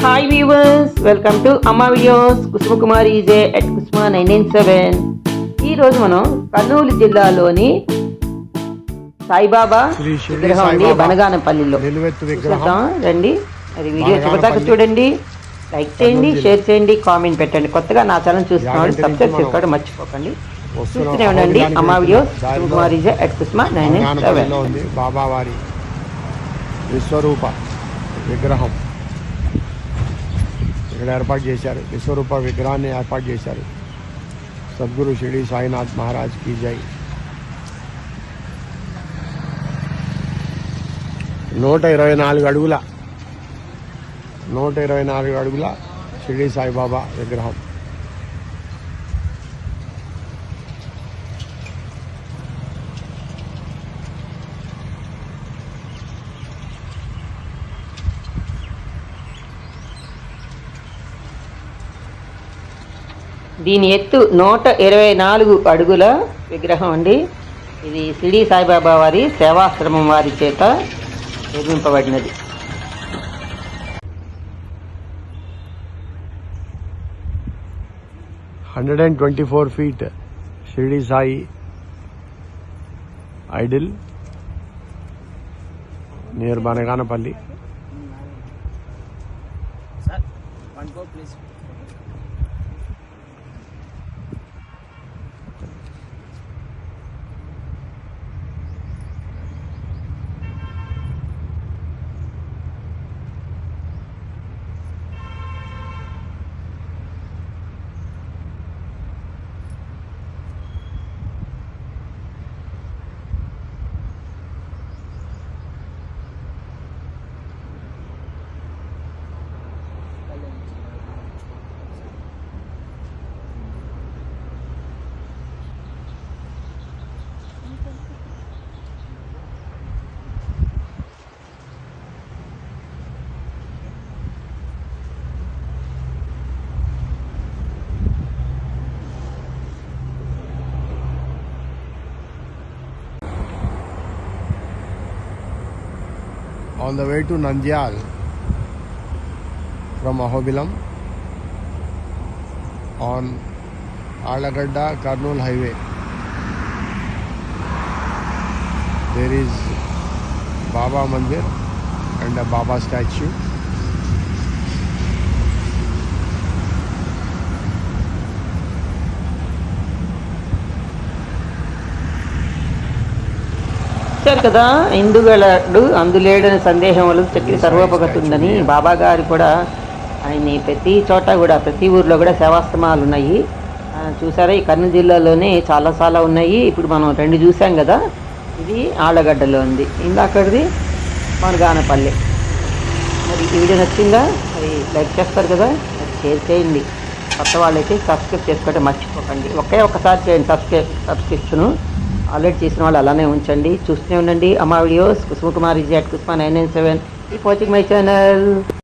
Hi viewers, welcome to Amma videos. Kusuma Kumari EJ at Kusuma 997. ఈరోజు మనం కర్నూలు జిల్లాలోని సాయిబాబా విగ్రహం అండి, బనగానపల్లిలో చూద్దాం రండి. మరి వీడియో చివరిదాకా చూడండి, లైక్ చేయండి, షేర్ చేయండి, కామెంట్ పెట్టండి. కొత్తగా నా ఛానల్ చూస్తున్నాడు సబ్స్క్రైబ్ చేసుకోవడం మర్చిపోకండి. చూస్తూనే ఉండండి అమ్మా videos. Kusuma Kumari EJ at Kusuma 997. బాబావారి విశ్వరూప విగ్రహం ఇక్కడ ఏర్పాటు చేశారు. విశ్వరూప విగ్రహాన్ని ఏర్పాటు చేశారు. సద్గురు షిరిడి సాయినాథ్ మహారాజ్ की జై. 124 అడుగుల 124 అడుగుల షిరిడి సాయిబాబా విగ్రహం. దీని ఎత్తు 124 అడుగుల విగ్రహం అండి. ఇది షిరిడి సాయిబాబా వారి సేవాశ్రమం వారి చేత నిర్మింపబడినది. $124 feet Shirdi Sai idol near Banaganapalli. On the way to Nandyal from Ahobilam on Alagadda Kurnool highway, there is Baba Mandir and a Baba statue. చూశారు కదా, ఇందుగలడు అందులేడని సందేహం వల్ల చక్రి సర్వోపగతి ఉందని బాబా గారు కూడా ఆయన్ని ప్రతి చోట కూడా ప్రతి ఊర్లో కూడా సేవాశ్రమాలు ఉన్నాయి. చూసారా, ఈ కర్నూలు జిల్లాలోనే చాలా ఉన్నాయి. ఇప్పుడు మనం 2 చూసాం కదా, ఇది ఆళ్ళగడ్డలో ఉంది, ఇందాకడిది బనగానపల్లి. మరి ఈ వీడియో నచ్చిందా? మరి లైక్ చేస్తారు కదా, మరి షేర్ చేయండి. కొత్త వాళ్ళైతే సబ్స్క్రైబ్ చేసుకోవడం మర్చిపోకండి. ఒక్కసారి చేయండి సబ్స్క్రిప్షను. ఆల్రెడీ చేసిన వాళ్ళు అలానే ఉంచండి. చూస్తూనే ఉండండి అమ్మా videos. Kusuma Kumari EJ at Kusuma 997. Keep watching my channel.